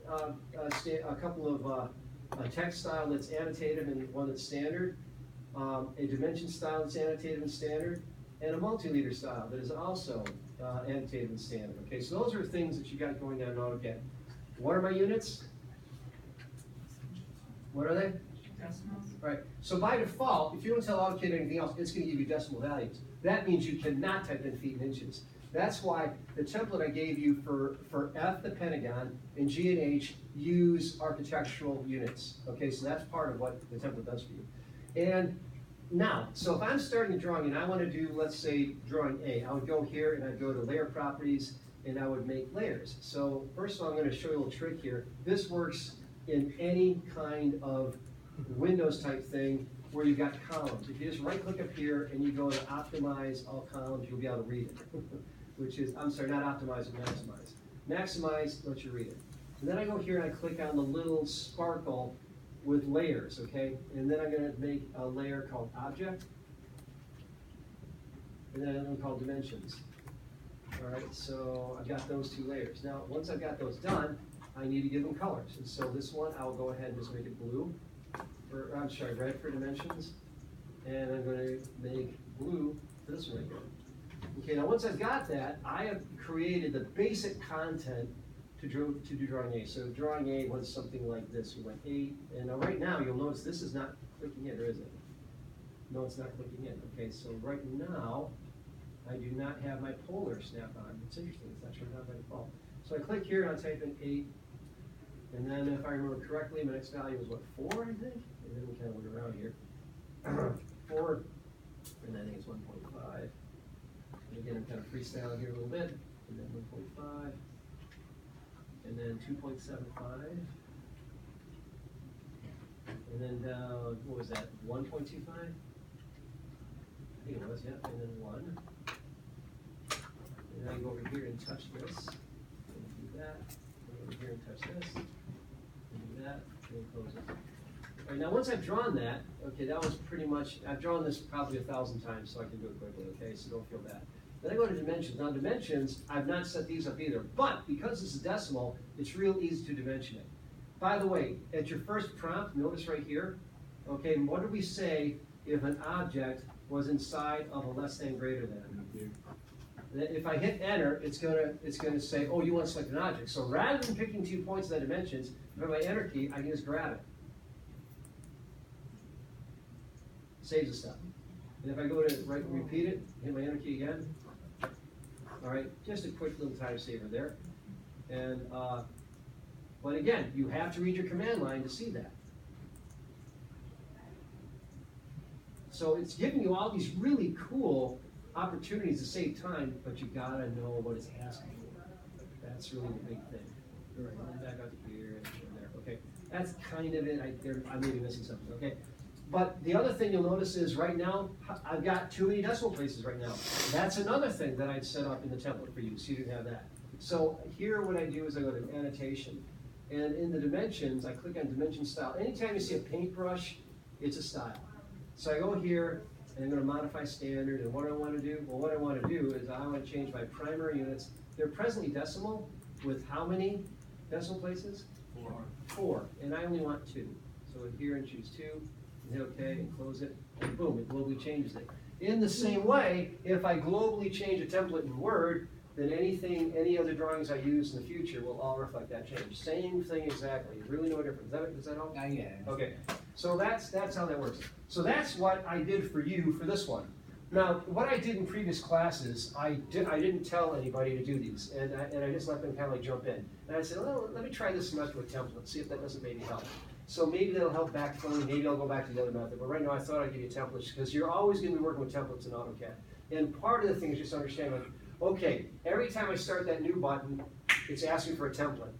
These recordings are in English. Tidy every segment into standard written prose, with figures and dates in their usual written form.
a couple of a text style that's annotated and one that's standard, a dimension style that's annotated and standard, and a multi-leader style that is also annotated and standard. Okay, so those are things that you got going down in AutoCAD. What are my units? What are they? Decimals. Right. So by default, if you don't tell AutoCAD anything else, it's going to give you decimal values. That means you cannot type in feet and inches. That's why the template I gave you for F, the Pentagon, and G and H use architectural units. Okay, so that's part of what the template does for you. And now, so if I'm starting a drawing and I want to do, let's say, drawing A, I would go here and I'd go to layer properties and I would make layers. So first of all, I'm going to show you a little trick here. This works in any kind of Windows type thing where you've got columns. If you just right click up here and you go to optimize all columns, you'll be able to read it. Which is, I'm sorry, not optimize, but maximize. Maximize lets you read it. And then I go here and I click on the little sparkle with layers, okay? And then I'm going to make a layer called object. And then another one called dimensions. All right, so I've got those two layers. Now, once I've got those done, I need to give them colors. And so this one, I'll go ahead and just make it blue. I'm sorry, red for dimensions. And I'm going to make blue for this one right here. Okay, now once I've got that, I have created the basic content to do drawing A. So drawing A was something like this. We went 8, and now right now you'll notice this is not clicking in, or is it? No, it's not clicking in. Okay, so right now I do not have my polar snap on. It's interesting, it's not turned on by default. So I click here and I'll type in 8, and then if I remember correctly, my next value was what, 4, I think? And then we kind of look around here. 4, and I think it's 1.5. Again, I'm kind of freestyling here a little bit, and then 1.5, and then 2.75, and then what was that, 1.25? I think it was, yeah, and then 1. And then I go over here and touch this, and do that, and over here and touch this, and do that, and close it. All right, now once I've drawn that, okay, that was pretty much, I've drawn this probably 1,000 times, so I can do it quickly, okay, so don't feel bad. Then I go to dimensions. Now dimensions, I've not set these up either, but because this is decimal, it's real easy to dimension it. By the way, at your first prompt, notice right here, okay, what do we say if an object was inside of a less than greater than? If I hit enter, it's gonna say, oh, you want to select an object. So rather than picking 2 points of the dimensions, if I have my enter key, I can just grab it. Saves the step. And if I go to repeat it, hit my enter key again. All right, just a quick little time saver there. And but again, you have to read your command line to see that. So it's giving you all these really cool opportunities to save time, but you gotta know what it's asking for. That's really the big thing. All right, and back out to here and there. Okay, that's kind of it. I may be missing something. Okay. But the other thing you'll notice is right now, I've got too many decimal places right now. That's another thing that I'd set up in the template for you, so you didn't have that. So here what I do is I go to annotation, and in the dimensions, I click on dimension style. Anytime you see a paintbrush, it's a style. So I go here, and I'm going to modify standard, and what do I want to do? Well, what I want to do is I want to change my primary units. They're presently decimal with how many decimal places? 4. 4, and I only want 2. So here and choose 2. Hit OK and close it, and boom, it globally changes it. In the same way, if I globally change a template in Word, then any other drawings I use in the future will all reflect that change. Same thing exactly, really no difference. Does that help? Yeah. Okay, so that's how that works. So that's what I did for you for this one. Now, what I did in previous classes, I didn't tell anybody to do these, and I just let them kind of like jump in. And I said, well, let me try this method with template, see if that doesn't maybe help. So maybe that'll help backfilling, maybe I'll go back to the other method. But right now I thought I'd give you templates because you're always going to be working with templates in AutoCAD. And part of the thing is just understand, like, okay, every time I start that new button, it's asking for a template.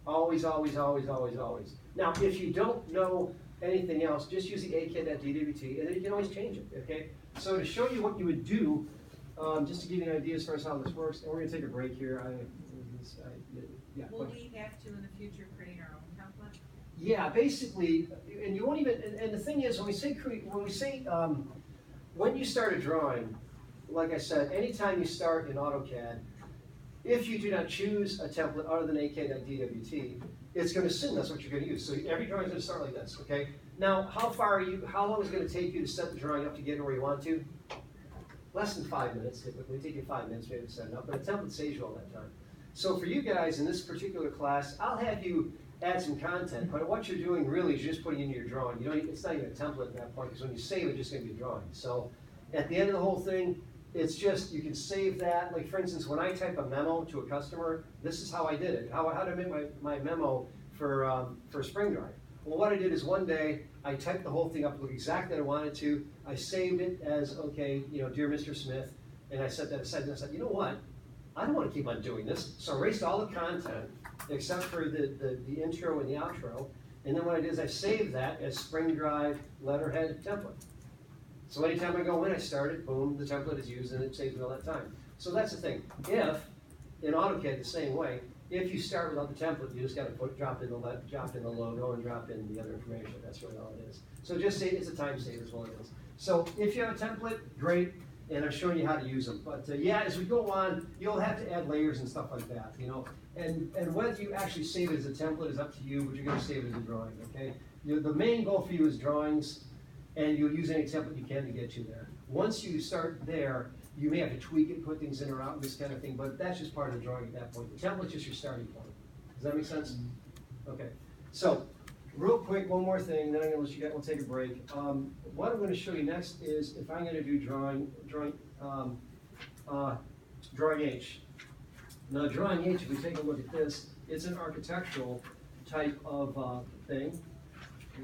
Always, always, always, always, always. Now, if you don't know anything else, just use the akid.dwt, and then you can always change it, okay? So to show you what you would do, just to give you an idea as far as how this works, and we're going to take a break here. Will we have to in the future create our own template? Yeah, basically, and you won't even. And the thing is, when you start a drawing, like I said, anytime you start in AutoCAD, if you do not choose a template other than ak.dwt, it's gonna assume that's what you're gonna use. So every drawing's gonna start like this, okay? Now, how long is it gonna take you to set the drawing up to get it where you want to? Less than 5 minutes typically. It'll take you 5 minutes maybe to set it up, but a template saves you all that time. So for you guys in this particular class, I'll have you add some content, but what you're doing really is just putting in your drawing. You don't, it's not even a template at that point, because when you save it, it's just gonna be a drawing. So at the end of the whole thing, it's just, you can save that. Like for instance, when I type a memo to a customer, this is how I did it. How to make my memo for Spring Drive. Well, what I did is one day, I typed the whole thing up, looked exactly what I wanted to. I saved it as, okay, you know, dear Mr. Smith, and I set that aside, and I said, you know what? I don't want to keep on doing this. So I erased all the content, except for the intro and the outro. And then what I did is I saved that as Spring Drive letterhead template. So anytime I go in, I start it, boom, the template is used, and it saves me all that time. So that's the thing. If, in AutoCAD the same way, if you start without the template, you just got to drop in the logo and drop in the other information. That's really all it is. So just say it's a time saver is all it is. So if you have a template, great, and I'm showing you how to use them. But yeah, as we go on, you'll have to add layers and stuff like that, you know. And whether you actually save it as a template is up to you, but you're going to save it as a drawing, okay? The main goal for you is drawings, and you'll use any template you can to get you there. Once you start there, you may have to tweak it, put things in or out, and this kind of thing, but that's just part of the drawing at that point. The template's just your starting point. Does that make sense? Okay. So, real quick, one more thing, then I'm gonna let you guys, we'll take a break. What I'm gonna show you next is if I'm gonna do drawing H. Now, drawing H, if we take a look at this, it's an architectural type of thing,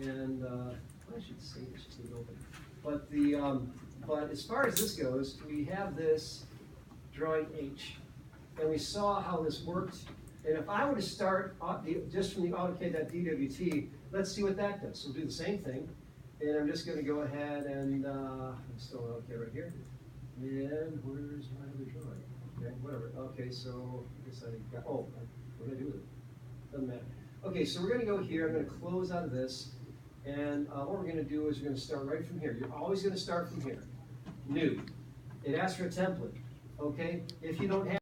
and I should say this, just leave it open. But as far as this goes, we have this drawing H, and we saw how this worked. And if I were to start just from the AutoCAD.dwt, let's see what that does. So we'll do the same thing, and I'm just going to go ahead and I'm still in OK right here. And where's my other drawing? Okay, whatever. Okay, so I guess I got. Oh, what did I do with it? Doesn't matter. Okay, so we're going to go here. I'm going to close out of this. And what we're going to do is we're going to start right from here. You're always going to start from here. New. It asks for a template. Okay? If you don't have